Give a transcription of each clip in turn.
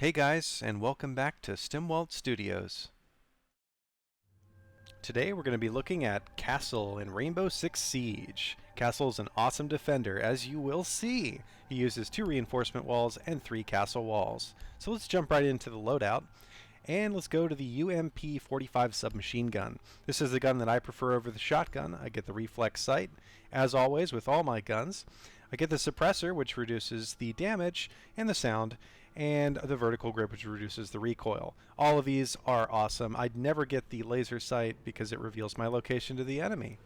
Hey guys, and welcome back to Stimwalt Studios. Today we're going to be looking at Castle in Rainbow Six Siege. Castle is an awesome defender, as you will see. He uses 2 reinforcement walls and 3 castle walls. So let's jump right into the loadout. And let's go to the UMP-45 submachine gun. This is the gun that I prefer over the shotgun. I get the reflex sight, as always with all my guns. I get the suppressor, which reduces the damage and the sound, and the vertical grip, which reduces the recoil. All of these are awesome. I'd never get the laser sight because it reveals my location to the enemy.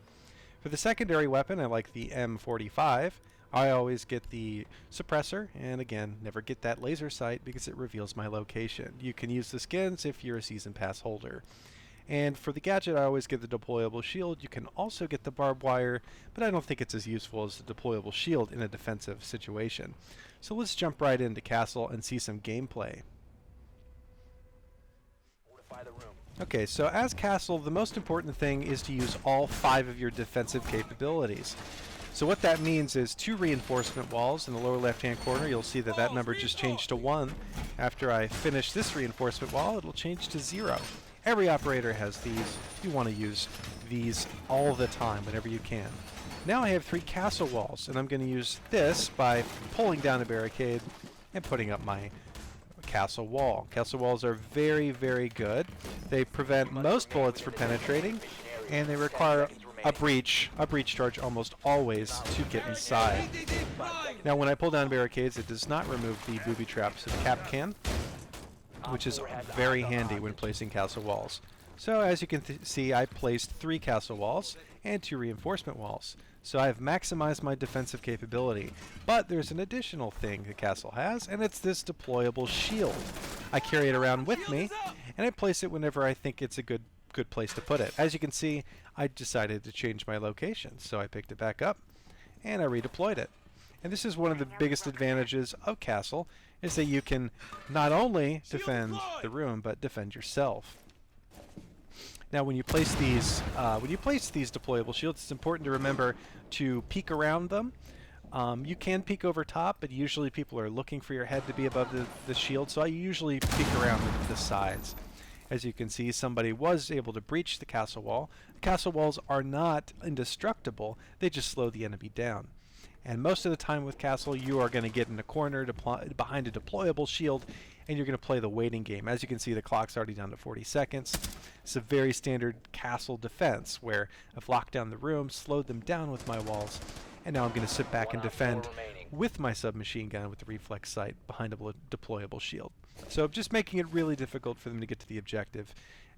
For the secondary weapon, I like the M45. I always get the suppressor, and again, never get that laser sight because it reveals my location. You can use the skins if you're a season pass holder. And for the gadget, I always get the deployable shield. You can also get the barbed wire, but I don't think it's as useful as the deployable shield in a defensive situation. So let's jump right into Castle and see some gameplay. Okay, so as Castle, the most important thing is to use all 5 of your defensive capabilities. So what that means is 2 reinforcement walls in the lower left-hand corner. You'll see that that number just changed to 1. After I finish this reinforcement wall, it'll change to 0. Every operator has these. You want to use these all the time, whenever you can. Now I have 3 castle walls, and I'm going to use this by pulling down a barricade and putting up my castle wall. Castle walls are very, very good. They prevent most bullets from penetrating, and they require a breach charge almost always to get inside. Now when I pull down barricades, it does not remove the booby traps of the cap can, which is very handy when placing castle walls. So as you can see, I placed 3 castle walls and 2 reinforcement walls. So I have maximized my defensive capability. But there's an additional thing the castle has, and it's this deployable shield. I carry it around with me, and I place it whenever I think it's a good place to put it. As you can see, I decided to change my location, so I picked it back up and I redeployed it. And this is one of the biggest advantages of Castle, is that you can not only defend the room, but defend yourself. Now when you place these deployable shields, it's important to remember to peek around them. You can peek over top, but usually people are looking for your head to be above the shield, so I usually peek around the sides. As you can see, somebody was able to breach the castle wall. The castle walls are not indestructible, they just slow the enemy down. And most of the time with Castle, you are going to get in a corner behind a deployable shield, and you're going to play the waiting game. As you can see, the clock's already down to 40 seconds. It's a very standard Castle defense, where I've locked down the room, slowed them down with my walls, and now I'm going to sit back and defend with my submachine gun with the reflex sight behind a deployable shield. So just making it really difficult for them to get to the objective,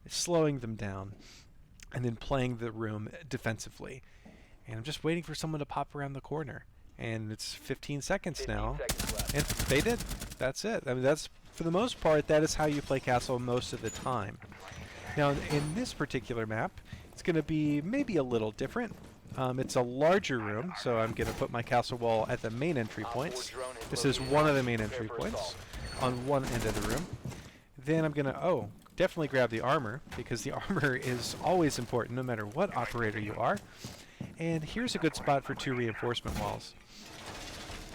slowing them down, and then playing the room defensively. And I'm just waiting for someone to pop around the corner. And it's 15 seconds now. And they did. That's it. I mean, that's, for the most part, that is how you play Castle most of the time. Now, in this particular map, it's going to be maybe a little different. It's a larger room, so I'm going to put my castle wall at the main entry points. This is one of the main entry points on one end of the room. Then I'm going to, definitely grab the armor, because the armor is always important no matter what operator you are. And here's a good spot for 2 reinforcement walls.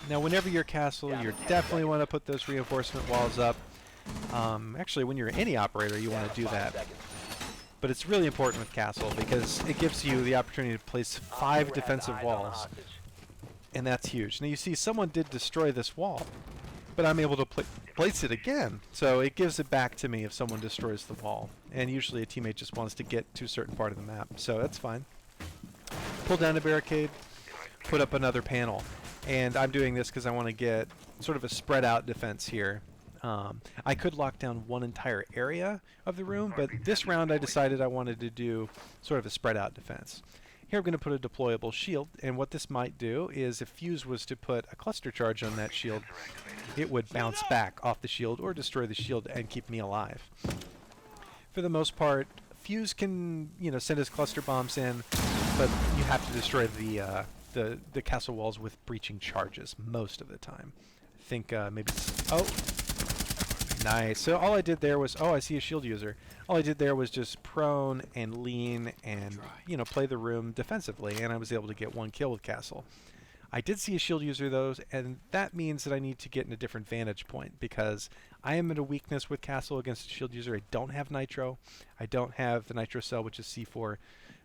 Now whenever you're Castle, you definitely want to put those reinforcement walls up. Actually, when you're any operator, you want to do that. But it's really important with Castle because it gives you the opportunity to place 5 defensive walls. And that's huge. Now you see someone did destroy this wall, but I'm able to place it again. So it gives it back to me if someone destroys the wall. And usually a teammate just wants to get to a certain part of the map, so that's fine. Pull down a barricade, put up another panel. And I'm doing this because I want to get sort of a spread out defense here. I could lock down one entire area of the room, but this round I decided I wanted to do sort of a spread out defense. Here I'm going to put a deployable shield, and what this might do is if Fuse was to put a cluster charge on that shield, it would bounce back off the shield or destroy the shield and keep me alive. For the most part, Fuse can, send his cluster bombs in, but you have to destroy the castle walls with breaching charges most of the time. I think maybe... Nice. So all I did there was... I see a shield user. All I did there was just prone and lean and, play the room defensively, and I was able to get 1 kill with Castle. I did see a shield user though, and that means that I need to get in a different vantage point because I am at a weakness with Castle against a shield user. I don't have Nitro. I don't have the Nitro Cell, which is C4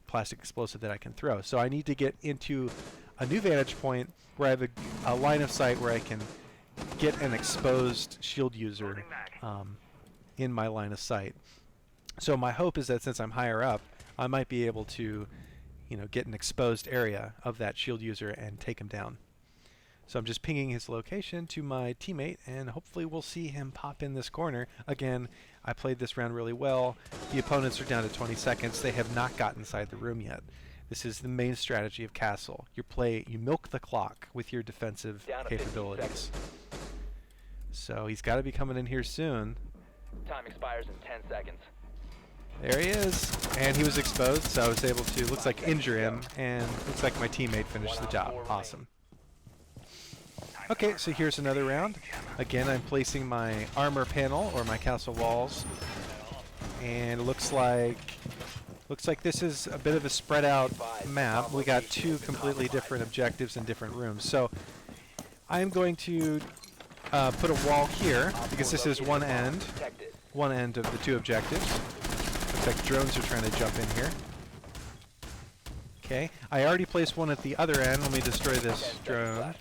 plastic explosive that I can throw. So I need to get into a new vantage point where I have a line of sight where I can get an exposed shield user in my line of sight. So my hope is that since I'm higher up, I might be able to, you know, get an exposed area of that shield user and take him down. So I'm just pinging his location to my teammate, and hopefully we'll see him pop in this corner. Again, I played this round really well. The opponents are down to 20 seconds. They have not got inside the room yet. This is the main strategy of Castle. You milk the clock with your defensive capabilities. So he's got to be coming in here soon. Time expires in 10 seconds. There he is, and he was exposed, so I was able to, looks like, injure him, and looks like my teammate finished the job. Awesome. Okay, so here's another round. Again, I'm placing my armor panel, or my castle walls, and it looks like this is a bit of a spread out map. We got two completely different objectives in different rooms. So I'm going to put a wall here, because this is one end of the two objectives. Looks like drones are trying to jump in here. Okay, I already placed one at the other end. Let me destroy this drone.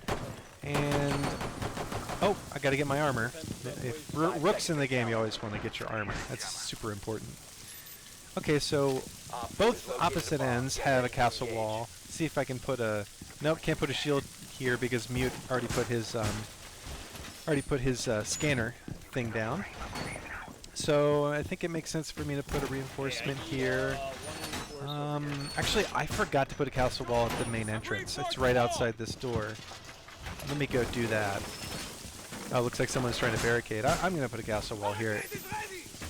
And oh, I got to get my armor. If Rook's in the game, you always want to get your armor. That's super important. Okay, so both opposite ends have a castle wall. See if I can put a... Nope, can't put a shield here because Mute already put his scanner thing down. So I think it makes sense for me to put a reinforcement here. Actually, I forgot to put a castle wall at the main entrance. It's right outside this door. Let me go do that. Oh, looks like someone's trying to barricade. I'm going to put a castle wall here.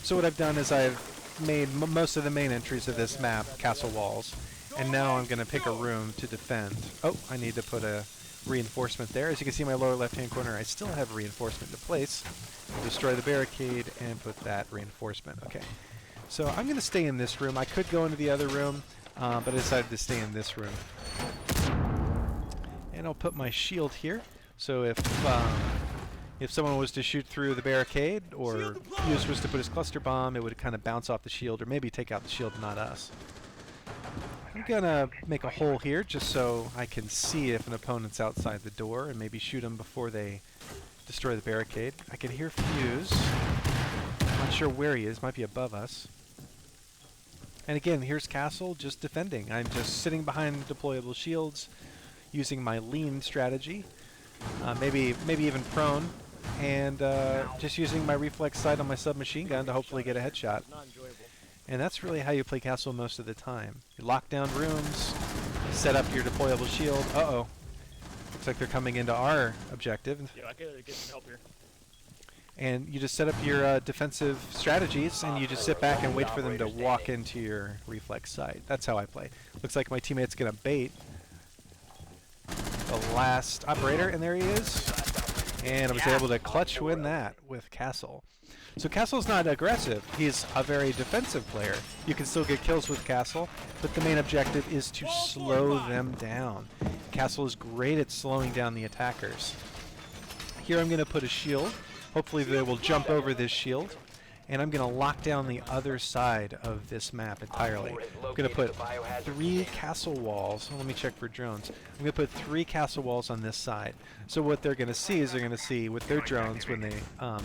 So what I've done is I've made most of the main entries of this map castle walls, and now I'm going to pick a room to defend. Oh, I need to put a reinforcement there. As you can see in my lower left-hand corner, I still have reinforcement to place. I'll destroy the barricade and put that reinforcement. Okay, so I'm going to stay in this room. I could go into the other room, but I decided to stay in this room. And I'll put my shield here, so if someone was to shoot through the barricade, or Fuse was to put his cluster bomb, it would kind of bounce off the shield, or maybe take out the shield, not us. I'm gonna make a hole here just so I can see if an opponent's outside the door and maybe shoot them before they destroy the barricade. I can hear Fuse. I'm not sure where he is. Might be above us. And again, here's Castle just defending. I'm just sitting behind deployable shields, using my lean strategy, maybe even prone, and just using my reflex sight on my submachine gun to hopefully get a headshot. And that's really how you play Castle most of the time. You lock down rooms, set up your deployable shield. Uh-oh. Looks like they're coming into our objective. Yeah, I could get some help here. And you just set up your defensive strategies, and you just sit back and wait for them to walk into your reflex sight. That's how I play. Looks like my teammate's going to bait the last operator, and there he is. And I was able to clutch win that with Castle. So Castle's not aggressive. He's a very defensive player. You can still get kills with Castle, but the main objective is to slow them down. Castle is great at slowing down the attackers. Here I'm going to put a shield. Hopefully they will jump over this shield. And I'm going to lock down the other side of this map entirely. I'm going to put 3 castle walls. Let me check for drones. I'm going to put 3 castle walls on this side. So what they're going to see is they're going to see with their drones when they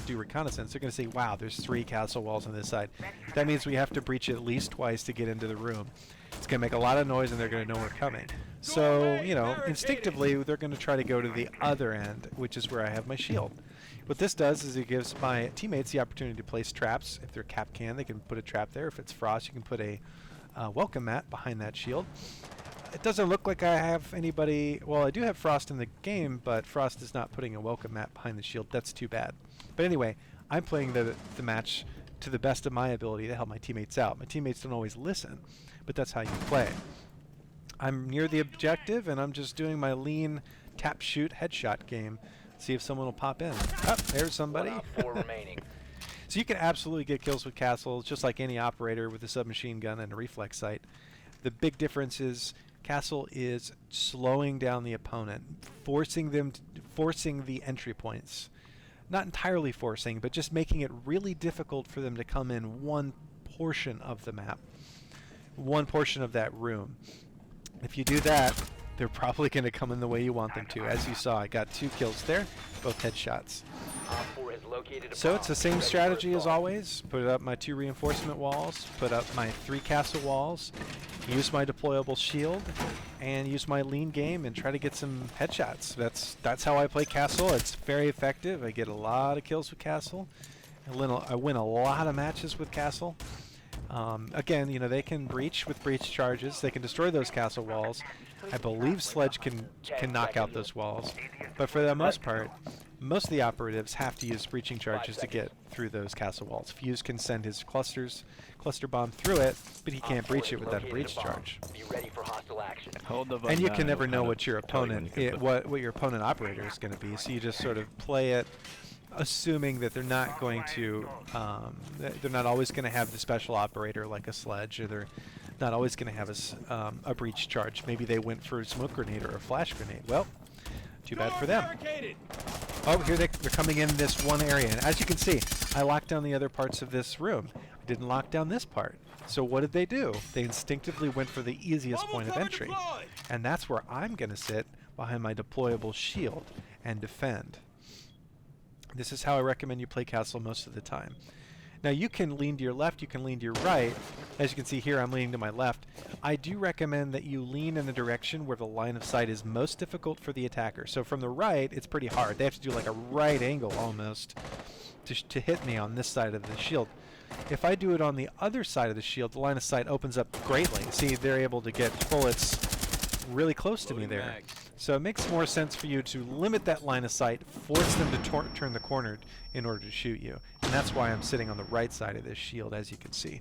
do reconnaissance, they're going to see, wow, there's 3 castle walls on this side. That means we have to breach at least twice to get into the room. It's going to make a lot of noise and they're going to know we're coming. So, you know, instinctively they're going to try to go to the other end, which is where I have my shield. What this does is it gives my teammates the opportunity to place traps. If they're Capcan, they can put a trap there. If it's Frost, you can put a welcome mat behind that shield. It doesn't look like I have anybody... Well, I do have Frost in the game, but Frost is not putting a welcome mat behind the shield. That's too bad. But anyway, I'm playing the match to the best of my ability to help my teammates out. My teammates don't always listen, but that's how you play. I'm near the objective, and I'm just doing my lean tap-shoot headshot game. See if someone will pop in. Oh, there's somebody. 4 remaining. So you can absolutely get kills with Castle, just like any operator with a submachine gun and a reflex sight. The big difference is Castle is slowing down the opponent, forcing the entry points. not entirely forcing, but just making it really difficult for them to come in one portion of the map, one portion of that room. If you do that, they're probably going to come in the way you want them to. As you saw, I got 2 kills there, both headshots. So it's the same strategy as always. Put up my 2 reinforcement walls, put up my 3 castle walls, use my deployable shield, and use my lean game and try to get some headshots. That's how I play castle. It's very effective. I get a lot of kills with castle. I win a lot of matches with castle. Again, you know, they can breach with breach charges. They can destroy those castle walls. I believe Sledge can knock out those walls. But for the most part, most of the operatives have to use breaching charges to get through those castle walls. Fuse can send his cluster bomb through it, but he can't breach it without a breach charge. And you can never know what your opponent, what your opponent operator is going to be. So you just sort of play it, assuming that they're not going to, they're not always going to have the special operator like a Sledge, or they're not always going to have a breach charge. Maybe they went for a smoke grenade or a flash grenade. Well, too bad for them. Oh, here they're coming in this one area. And as you can see, I locked down the other parts of this room. I didn't lock down this part. So what did they do? They instinctively went for the easiest point of entry. And that's where I'm going to sit behind my deployable shield and defend. This is how I recommend you play castle most of the time. Now you can lean to your left, you can lean to your right. As you can see here, I'm leaning to my left. I do recommend that you lean in the direction where the line of sight is most difficult for the attacker. So from the right, it's pretty hard. They have to do like a right angle almost to hit me on this side of the shield. If I do it on the other side of the shield, the line of sight opens up greatly. See, they're able to get bullets really close to me there. So it makes more sense for you to limit that line of sight, force them to turn the corner in order to shoot you. And that's why I'm sitting on the right side of this shield, as you can see.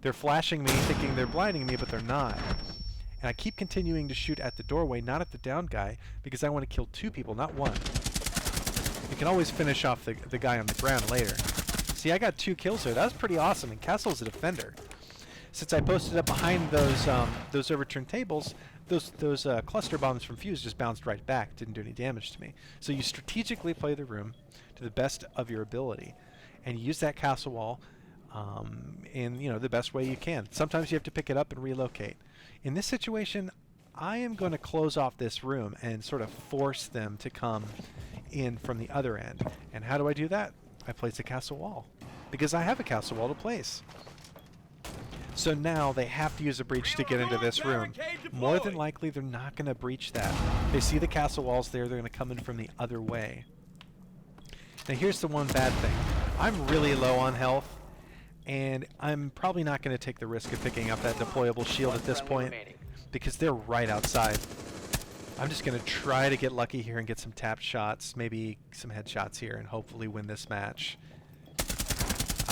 They're flashing me, thinking they're blinding me, but they're not. And I keep continuing to shoot at the doorway, not at the down guy, because I want to kill 2 people, not 1. You can always finish off the guy on the ground later. See, I got 2 kills there. That was pretty awesome, and Castle's a defender. Since I posted up behind those overturned tables, those cluster bombs from Fuse just bounced right back, didn't do any damage to me. So you strategically play the room to the best of your ability, and you use that castle wall in the best way you can. Sometimes you have to pick it up and relocate. In this situation, I am going to close off this room and sort of force them to come in from the other end. And how do I do that? I place a castle wall, because I have a castle wall to place. So now they have to use a breach to get into this room. More than likely, they're not going to breach that. They see the castle walls there, they're going to come in from the other way. Now here's the one bad thing. I'm really low on health, and I'm probably not going to take the risk of picking up that deployable shield at this point, because they're right outside. I'm just going to try to get lucky here and get some tapped shots, maybe some headshots here, and hopefully win this match.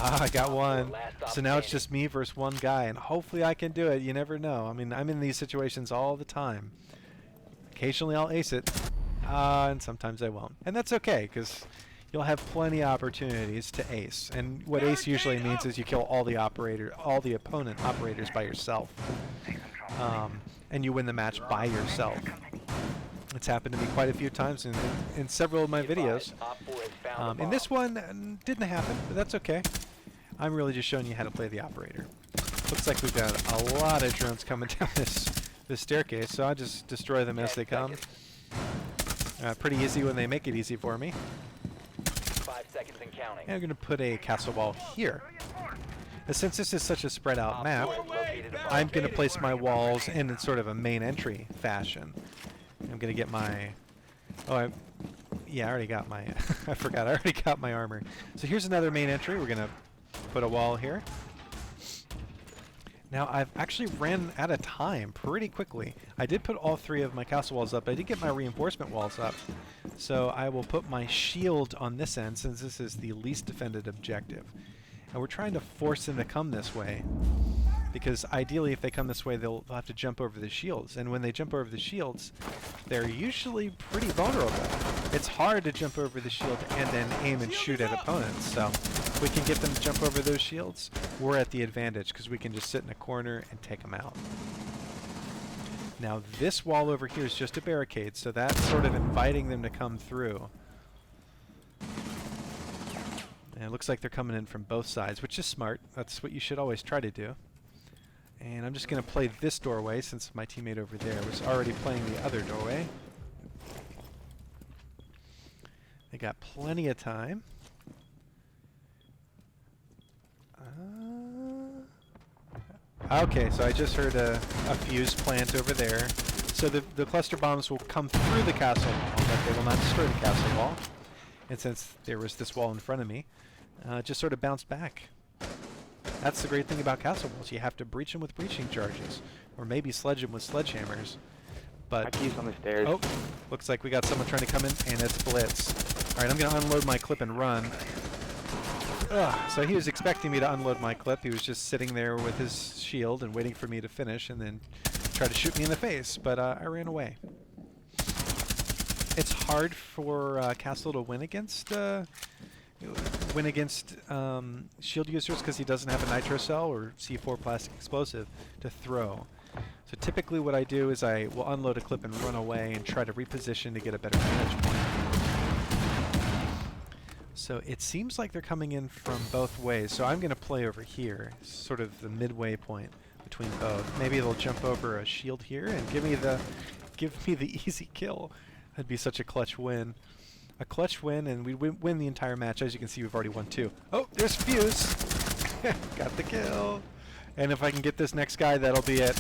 Ah, I got 1. So now it's just me versus 1 guy, and hopefully I can do it. You never know. I mean, I'm in these situations all the time. Occasionally I'll ace it, and sometimes I won't. And that's okay, because you'll have plenty of opportunities to ace. And what ace usually means is you kill all the opponent operators by yourself. And you win the match by yourself. It's happened to me quite a few times in several of my videos. In this one, didn't happen, but that's okay. I'm really just showing you how to play the operator. Looks like we've got a lot of drones coming down this staircase, so I'll just destroy them as they come. Pretty easy when they make it easy for me. 5 seconds and counting. And I'm going to put a castle wall here. And since this is such a spread out map, I'm going to place my walls in sort of a main entry fashion. I'm going to get my... yeah, I already got my... I forgot, I already got my armor. So here's another main entry. We're going to put a wall here. Now, I've actually ran out of time pretty quickly. I did put all 3 of my castle walls up. I did get my reinforcement walls up. So I will put my shield on this end, since this is the least defended objective. And we're trying to force them to come this way, because ideally if they come this way, they'll have to jump over the shields. And when they jump over the shields, they're usually pretty vulnerable. It's hard to jump over the shield and then aim and shoot at opponents. So if we can get them to jump over those shields, we're at the advantage, because we can just sit in a corner and take them out. Now this wall over here is just a barricade, so that's sort of inviting them to come through. And it looks like they're coming in from both sides, which is smart. That's what you should always try to do. And I'm just going to play this doorway since my teammate over there was already playing the other doorway. They got plenty of time. Okay, so I just heard a fuse plant over there. So the cluster bombs will come through the castle wall, but they will not destroy the castle wall. And since there was this wall in front of me, just sort of bounced back. That's the great thing about castle walls. You have to breach them with breaching charges, or maybe sledge them with sledgehammers. But My key's on the stairs. oh, looks like we got someone trying to come in, and it's Blitz. All right, I'm going to unload my clip and run. Ugh, so he was expecting me to unload my clip. He was just sitting there with his shield and waiting for me to finish, and then try to shoot me in the face. But I ran away. It's hard for Castle to win against shield users because he doesn't have a nitro cell or C4 plastic explosive to throw. So typically what I do is I will unload a clip and run away and try to reposition to get a better vantage point. So it seems like they're coming in from both ways. So I'm going to play over here, sort of the midway point between both. Maybe they'll jump over a shield here and give me the easy kill. That'd be such a clutch win. A clutch win, and we win the entire match. As you can see, we've already won 2. Oh, there's Fuse. Got the kill. And if I can get this next guy, that'll be it.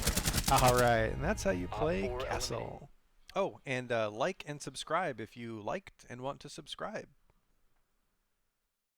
All right, and that's how you play Castle. Oh, and like and subscribe if you liked and want to subscribe.